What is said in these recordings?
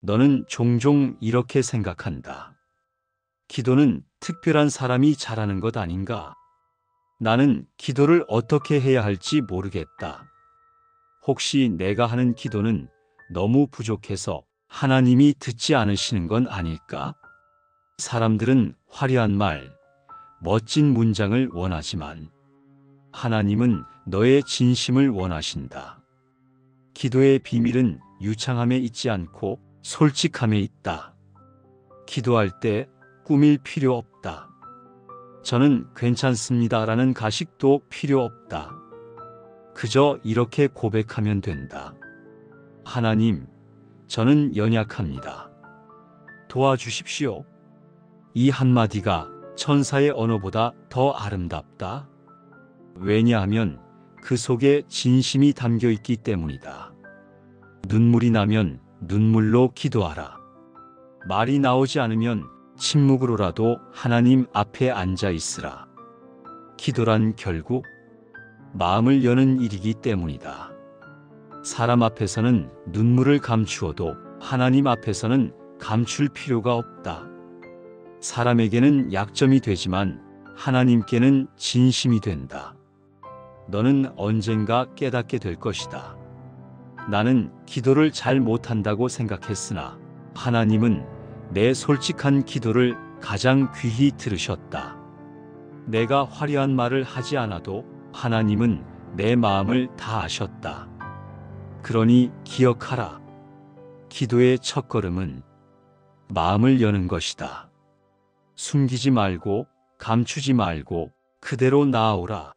너는 종종 이렇게 생각한다. 기도는 특별한 사람이 잘하는 것 아닌가? 나는 기도를 어떻게 해야 할지 모르겠다. 혹시 내가 하는 기도는 너무 부족해서 하나님이 듣지 않으시는 건 아닐까? 사람들은 화려한 말, 멋진 문장을 원하지만 하나님은 너의 진심을 원하신다. 기도의 비밀은 유창함에 있지 않고 솔직함에 있다. 기도할 때 꾸밀 필요 없다. 저는 괜찮습니다라는 가식도 필요 없다. 그저 이렇게 고백하면 된다. 하나님, 저는 연약합니다. 도와주십시오. 이 한마디가 천사의 언어보다 더 아름답다. 왜냐하면 그 속에 진심이 담겨 있기 때문이다. 눈물이 나면 눈물로 기도하라. 말이 나오지 않으면 침묵으로라도 하나님 앞에 앉아 있으라. 기도란 결국 마음을 여는 일이기 때문이다. 사람 앞에서는 눈물을 감추어도 하나님 앞에서는 감출 필요가 없다. 사람에게는 약점이 되지만 하나님께는 진심이 된다. 너는 언젠가 깨닫게 될 것이다. 나는 기도를 잘 못한다고 생각했으나 하나님은 내 솔직한 기도를 가장 귀히 들으셨다. 내가 화려한 말을 하지 않아도 하나님은 내 마음을 다 아셨다. 그러니 기억하라. 기도의 첫걸음은 마음을 여는 것이다. 숨기지 말고 감추지 말고 그대로 나아오라.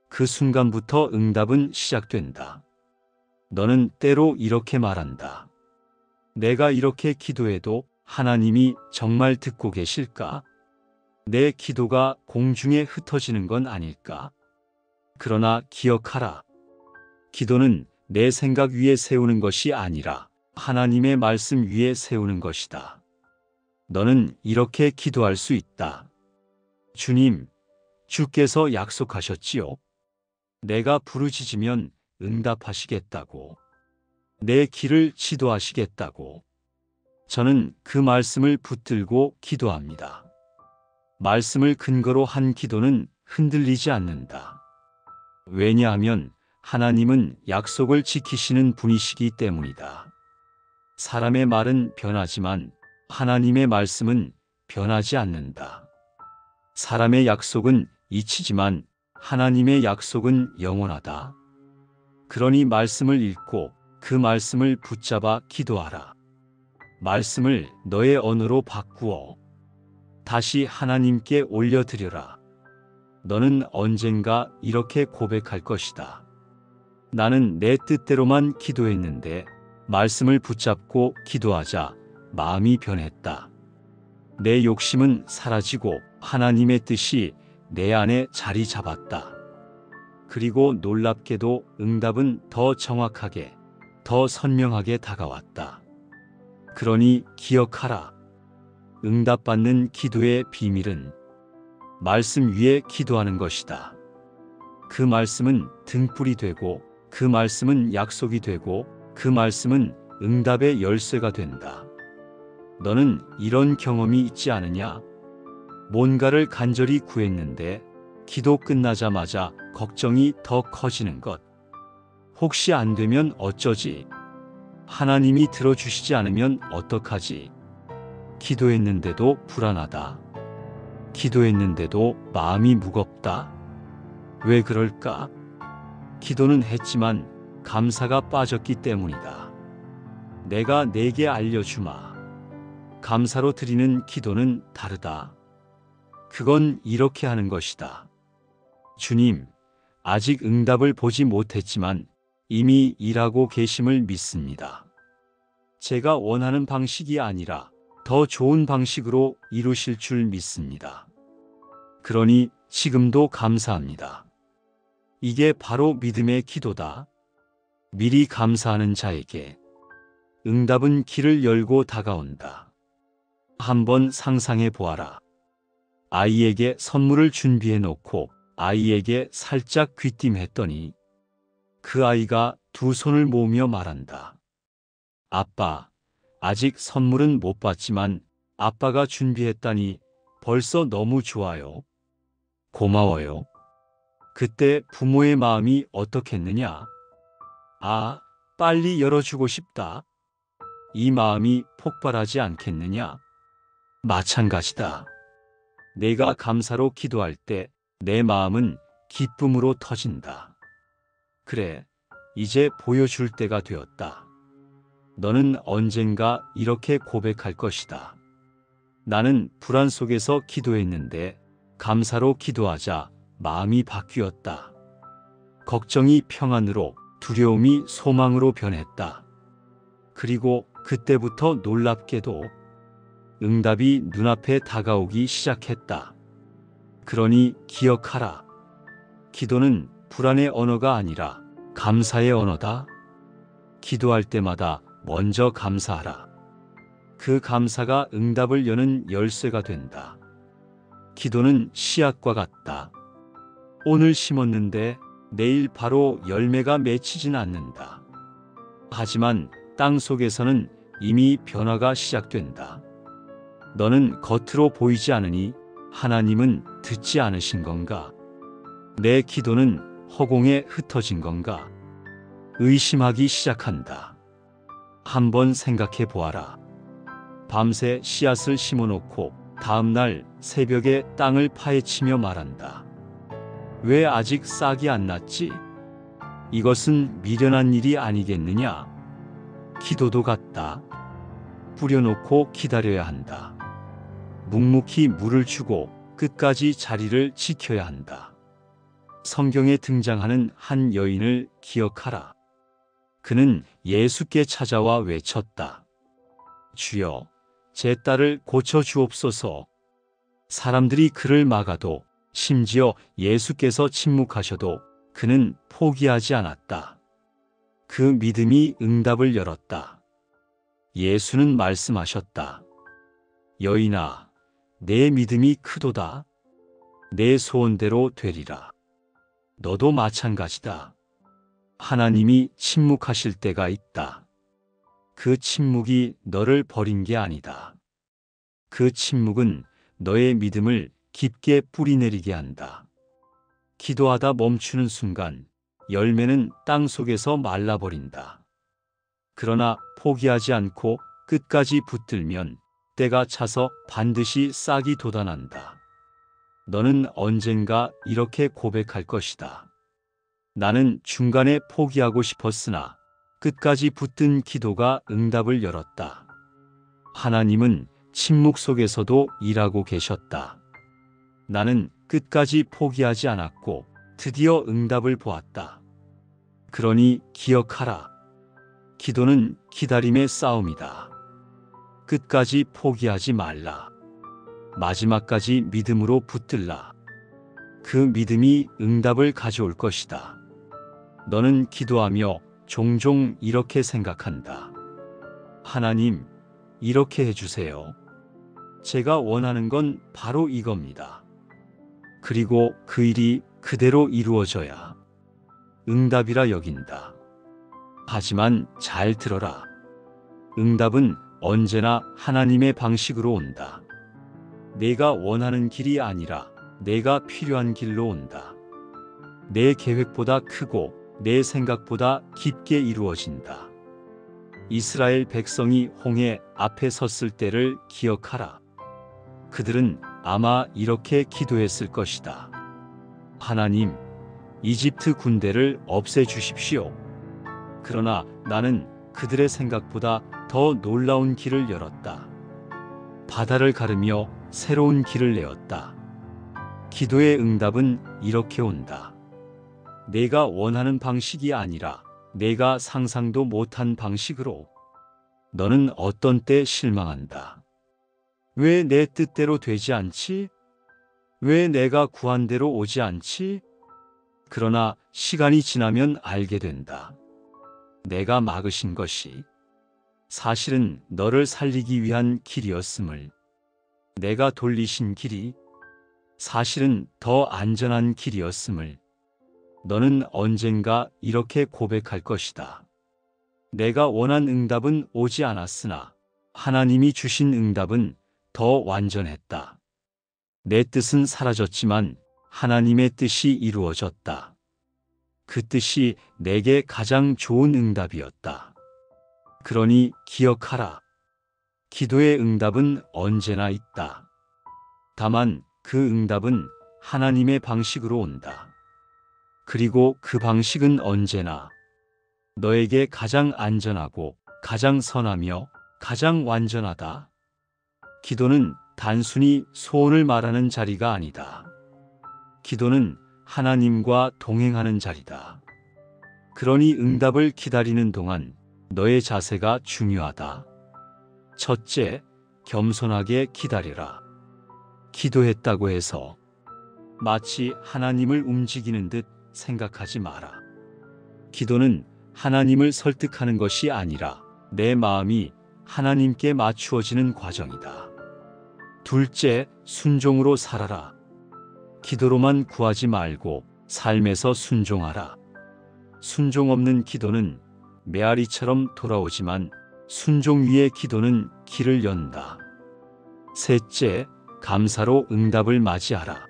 그 순간부터 응답은 시작된다. 너는 때로 이렇게 말한다. 내가 이렇게 기도해도 하나님이 정말 듣고 계실까? 내 기도가 공중에 흩어지는 건 아닐까? 그러나 기억하라. 기도는 내 생각 위에 세우는 것이 아니라 하나님의 말씀 위에 세우는 것이다. 너는 이렇게 기도할 수 있다. 주님, 주께서 약속하셨지요. 내가 부르짖으면 응답하시겠다고. 내 길을 지도하시겠다고. 저는 그 말씀을 붙들고 기도합니다. 말씀을 근거로 한 기도는 흔들리지 않는다. 왜냐하면 하나님은 약속을 지키시는 분이시기 때문이다. 사람의 말은 변하지만 하나님의 말씀은 변하지 않는다. 사람의 약속은 잊히지만 하나님의 약속은 영원하다. 그러니 말씀을 읽고 그 말씀을 붙잡아 기도하라. 말씀을 너의 언어로 바꾸어 다시 하나님께 올려드려라. 너는 언젠가 이렇게 고백할 것이다. 나는 내 뜻대로만 기도했는데 말씀을 붙잡고 기도하자 마음이 변했다. 내 욕심은 사라지고 하나님의 뜻이 내 안에 자리 잡았다. 그리고 놀랍게도 응답은 더 정확하게, 더 선명하게 다가왔다. 그러니 기억하라. 응답받는 기도의 비밀은 말씀 위에 기도하는 것이다. 그 말씀은 등불이 되고 그 말씀은 약속이 되고 그 말씀은 응답의 열쇠가 된다. 너는 이런 경험이 있지 않으냐? 뭔가를 간절히 구했는데 기도 끝나자마자 걱정이 더 커지는 것. 혹시 안 되면 어쩌지? 하나님이 들어주시지 않으면 어떡하지? 기도했는데도 불안하다. 기도했는데도 마음이 무겁다. 왜 그럴까? 기도는 했지만 감사가 빠졌기 때문이다. 내가 내게 알려주마. 감사로 드리는 기도는 다르다. 그건 이렇게 하는 것이다. 주님, 아직 응답을 보지 못했지만 이미 일하고 계심을 믿습니다. 제가 원하는 방식이 아니라 더 좋은 방식으로 이루실 줄 믿습니다. 그러니 지금도 감사합니다. 이게 바로 믿음의 기도다. 미리 감사하는 자에게 응답은 길을 열고 다가온다. 한번 상상해 보아라. 아이에게 선물을 준비해 놓고 아이에게 살짝 귀띔했더니 그 아이가 두 손을 모으며 말한다. 아빠, 아직 선물은 못 받지만 아빠가 준비했다니 벌써 너무 좋아요. 고마워요. 그때 부모의 마음이 어떻겠느냐? 아, 빨리 열어주고 싶다. 이 마음이 폭발하지 않겠느냐? 마찬가지다. 내가 감사로 기도할 때 내 마음은 기쁨으로 터진다. 그래, 이제 보여줄 때가 되었다. 너는 언젠가 이렇게 고백할 것이다. 나는 불안 속에서 기도했는데 감사로 기도하자 마음이 바뀌었다. 걱정이 평안으로, 두려움이 소망으로 변했다. 그리고 그때부터 놀랍게도 응답이 눈앞에 다가오기 시작했다. 그러니 기억하라. 기도는 불안의 언어가 아니라 감사의 언어다. 기도할 때마다 먼저 감사하라. 그 감사가 응답을 여는 열쇠가 된다. 기도는 씨앗과 같다. 오늘 심었는데 내일 바로 열매가 맺히진 않는다. 하지만 땅 속에서는 이미 변화가 시작된다. 너는 겉으로 보이지 않으니 하나님은 듣지 않으신 건가? 내 기도는 허공에 흩어진 건가? 의심하기 시작한다. 한번 생각해 보아라. 밤새 씨앗을 심어놓고 다음날 새벽에 땅을 파헤치며 말한다. 왜 아직 싹이 안 났지? 이것은 미련한 일이 아니겠느냐? 기도도 같다. 뿌려놓고 기다려야 한다. 묵묵히 물을 주고 끝까지 자리를 지켜야 한다. 성경에 등장하는 한 여인을 기억하라. 그는 예수께 찾아와 외쳤다. 주여, 제 딸을 고쳐주옵소서. 사람들이 그를 막아도, 심지어 예수께서 침묵하셔도 그는 포기하지 않았다. 그 믿음이 응답을 열었다. 예수는 말씀하셨다. 여인아, 내 믿음이 크도다. 내 소원대로 되리라. 너도 마찬가지다. 하나님이 침묵하실 때가 있다. 그 침묵이 너를 버린 게 아니다. 그 침묵은 너의 믿음을 깊게 뿌리내리게 한다. 기도하다 멈추는 순간 열매는 땅 속에서 말라버린다. 그러나 포기하지 않고 끝까지 붙들면 때가 차서 반드시 싹이 돋아난다. 너는 언젠가 이렇게 고백할 것이다. 나는 중간에 포기하고 싶었으나 끝까지 붙든 기도가 응답을 열었다. 하나님은 침묵 속에서도 일하고 계셨다. 나는 끝까지 포기하지 않았고 드디어 응답을 보았다. 그러니 기억하라. 기도는 기다림의 싸움이다. 끝까지 포기하지 말라. 마지막까지 믿음으로 붙들라. 그 믿음이 응답을 가져올 것이다. 너는 기도하며 종종 이렇게 생각한다. 하나님, 이렇게 해주세요. 제가 원하는 건 바로 이겁니다. 그리고 그 일이 그대로 이루어져야 응답이라 여긴다. 하지만 잘 들어라. 응답은 언제나 하나님의 방식으로 온다. 내가 원하는 길이 아니라 내가 필요한 길로 온다. 내 계획보다 크고 내 생각보다 깊게 이루어진다. 이스라엘 백성이 홍해 앞에 섰을 때를 기억하라. 그들은 아마 이렇게 기도했을 것이다. 하나님, 이집트 군대를 없애주십시오. 그러나 나는 그들의 생각보다 더 놀라운 길을 열었다. 바다를 가르며 새로운 길을 내었다. 기도의 응답은 이렇게 온다. 내가 원하는 방식이 아니라 내가 상상도 못한 방식으로. 너는 어떤 때 실망한다. 왜 내 뜻대로 되지 않지? 왜 내가 구한 대로 오지 않지? 그러나 시간이 지나면 알게 된다. 내가 막으신 것이 사실은 너를 살리기 위한 길이었음을. 내가 돌리신 길이 사실은 더 안전한 길이었음을. 너는 언젠가 이렇게 고백할 것이다. 내가 원한 응답은 오지 않았으나 하나님이 주신 응답은 더 완전했다. 내 뜻은 사라졌지만 하나님의 뜻이 이루어졌다. 그 뜻이 내게 가장 좋은 응답이었다. 그러니 기억하라. 기도의 응답은 언제나 있다. 다만 그 응답은 하나님의 방식으로 온다. 그리고 그 방식은 언제나 너에게 가장 안전하고 가장 선하며 가장 완전하다. 기도는 단순히 소원을 말하는 자리가 아니다. 기도는 하나님과 동행하는 자리다. 그러니 응답을 기다리는 동안 너의 자세가 중요하다. 첫째, 겸손하게 기다려라. 기도했다고 해서 마치 하나님을 움직이는 듯 생각하지 마라. 기도는 하나님을 설득하는 것이 아니라 내 마음이 하나님께 맞추어지는 과정이다. 둘째, 순종으로 살아라. 기도로만 구하지 말고 삶에서 순종하라. 순종 없는 기도는 메아리처럼 돌아오지만 순종 위의 기도는 길을 연다. 셋째, 감사로 응답을 맞이하라.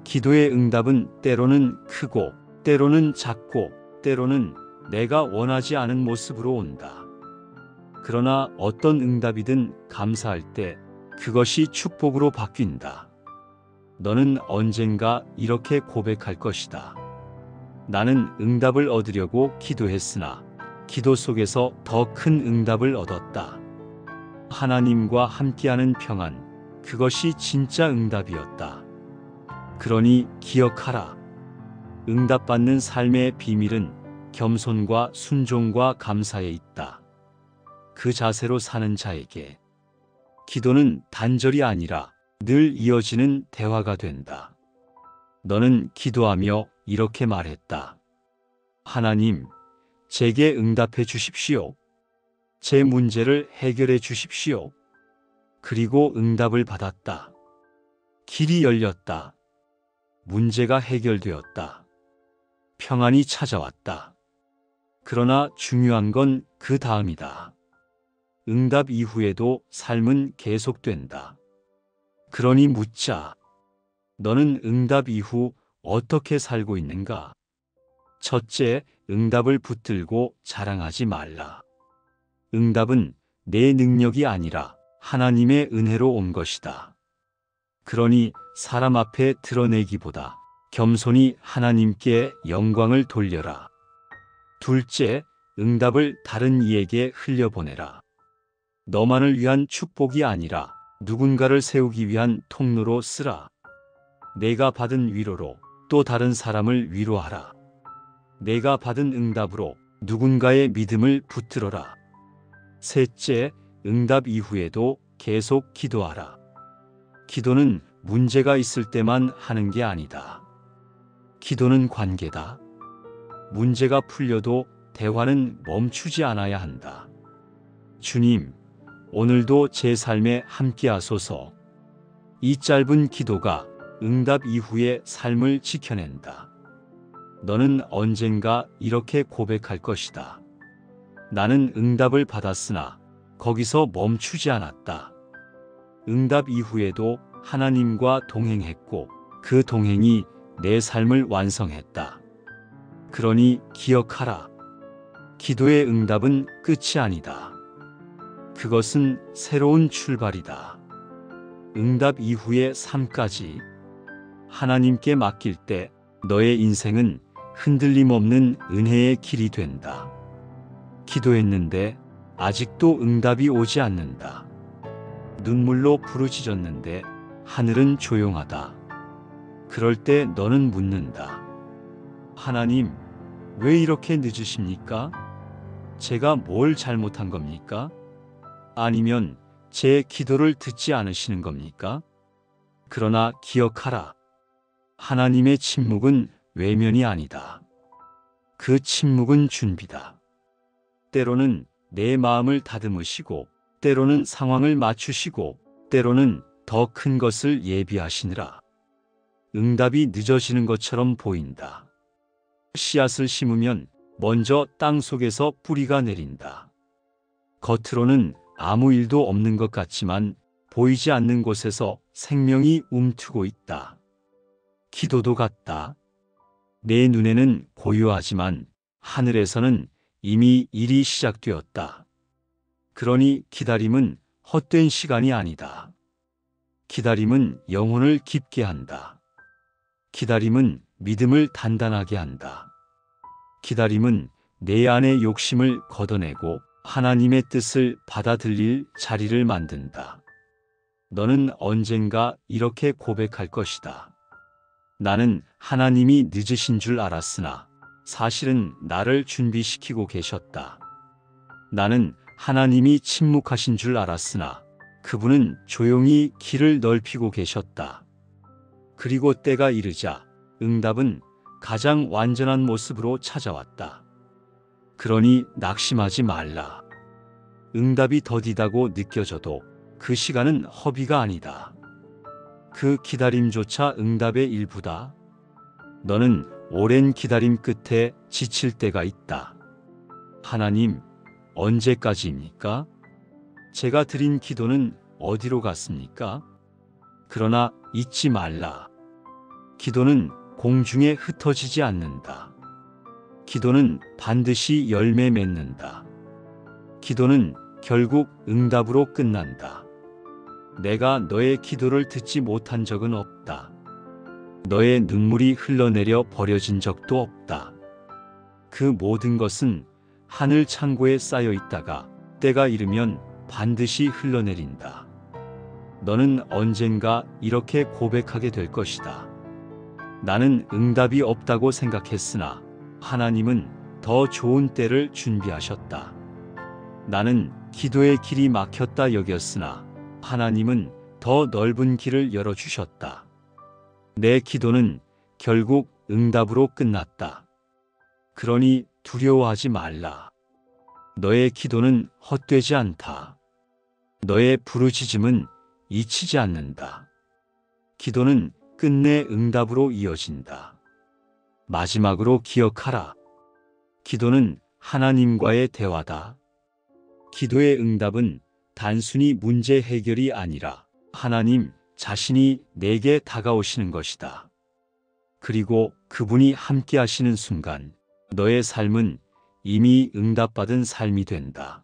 기도의 응답은 때로는 크고 때로는 작고 때로는 내가 원하지 않은 모습으로 온다. 그러나 어떤 응답이든 감사할 때 그것이 축복으로 바뀐다. 너는 언젠가 이렇게 고백할 것이다. 나는 응답을 얻으려고 기도했으나 기도 속에서 더 큰 응답을 얻었다. 하나님과 함께하는 평안, 그것이 진짜 응답이었다. 그러니 기억하라. 응답받는 삶의 비밀은 겸손과 순종과 감사에 있다. 그 자세로 사는 자에게 기도는 단절이 아니라 늘 이어지는 대화가 된다. 너는 기도하며 이렇게 말했다. 하나님, 제게 응답해 주십시오. 제 문제를 해결해 주십시오. 그리고 응답을 받았다. 길이 열렸다. 문제가 해결되었다. 평안이 찾아왔다. 그러나 중요한 건 그 다음이다. 응답 이후에도 삶은 계속된다. 그러니 묻자. 너는 응답 이후 어떻게 살고 있는가? 첫째, 응답을 붙들고 자랑하지 말라. 응답은 내 능력이 아니라 하나님의 은혜로 온 것이다. 그러니 사람 앞에 드러내기보다 겸손히 하나님께 영광을 돌려라. 둘째, 응답을 다른 이에게 흘려보내라. 너만을 위한 축복이 아니라 누군가를 세우기 위한 통로로 쓰라. 내가 받은 위로로 또 다른 사람을 위로하라. 내가 받은 응답으로 누군가의 믿음을 붙들어라. 셋째, 응답 이후에도 계속 기도하라. 기도는 문제가 있을 때만 하는 게 아니다. 기도는 관계다. 문제가 풀려도 대화는 멈추지 않아야 한다. 주님, 오늘도 제 삶에 함께하소서. 이 짧은 기도가 응답 이후의 삶을 지켜낸다. 너는 언젠가 이렇게 고백할 것이다. 나는 응답을 받았으나 거기서 멈추지 않았다. 응답 이후에도 하나님과 동행했고 그 동행이 내 삶을 완성했다. 그러니 기억하라. 기도의 응답은 끝이 아니다. 그것은 새로운 출발이다. 응답 이후의 삶까지 하나님께 맡길 때 너의 인생은 흔들림 없는 은혜의 길이 된다. 기도했는데 아직도 응답이 오지 않는다. 눈물로 부르짖었는데 하늘은 조용하다. 그럴 때 너는 묻는다. 하나님, 왜 이렇게 늦으십니까? 제가 뭘 잘못한 겁니까? 아니면 제 기도를 듣지 않으시는 겁니까? 그러나 기억하라. 하나님의 침묵은 외면이 아니다. 그 침묵은 준비다. 때로는 내 마음을 다듬으시고, 때로는 상황을 맞추시고, 때로는 더 큰 것을 예비하시느라. 응답이 늦어지는 것처럼 보인다. 씨앗을 심으면 먼저 땅 속에서 뿌리가 내린다. 겉으로는 아무 일도 없는 것 같지만 보이지 않는 곳에서 생명이 움트고 있다. 기도도 같다. 내 눈에는 고요하지만 하늘에서는 이미 일이 시작되었다. 그러니 기다림은 헛된 시간이 아니다. 기다림은 영혼을 깊게 한다. 기다림은 믿음을 단단하게 한다. 기다림은 내 안의 욕심을 걷어내고 하나님의 뜻을 받아들일 자리를 만든다. 너는 언젠가 이렇게 고백할 것이다. 나는 하나님이 늦으신 줄 알았으나 사실은 나를 준비시키고 계셨다. 나는 하나님이 침묵하신 줄 알았으나 그분은 조용히 길을 넓히고 계셨다. 그리고 때가 이르자 응답은 가장 완전한 모습으로 찾아왔다. 그러니 낙심하지 말라. 응답이 더디다고 느껴져도 그 시간은 허비가 아니다. 그 기다림조차 응답의 일부다. 너는 오랜 기다림 끝에 지칠 때가 있다. 하나님, 언제까지입니까? 제가 드린 기도는 어디로 갔습니까? 그러나 잊지 말라. 기도는 공중에 흩어지지 않는다. 기도는 반드시 열매 맺는다. 기도는 결국 응답으로 끝난다. 내가 너의 기도를 듣지 못한 적은 없다. 너의 눈물이 흘러내려 버려진 적도 없다. 그 모든 것은 하늘 창고에 쌓여 있다가 때가 이르면 반드시 흘러내린다. 너는 언젠가 이렇게 고백하게 될 것이다. 나는 응답이 없다고 생각했으나 하나님은 더 좋은 때를 준비하셨다. 나는 기도의 길이 막혔다 여겼으나 하나님은 더 넓은 길을 열어주셨다. 내 기도는 결국 응답으로 끝났다. 그러니 두려워하지 말라. 너의 기도는 헛되지 않다. 너의 부르짖음은 잊히지 않는다. 기도는 끝내 응답으로 이어진다. 마지막으로 기억하라. 기도는 하나님과의 대화다. 기도의 응답은 단순히 문제 해결이 아니라 하나님 자신이 내게 다가오시는 것이다. 그리고 그분이 함께 하시는 순간 너의 삶은 이미 응답받은 삶이 된다.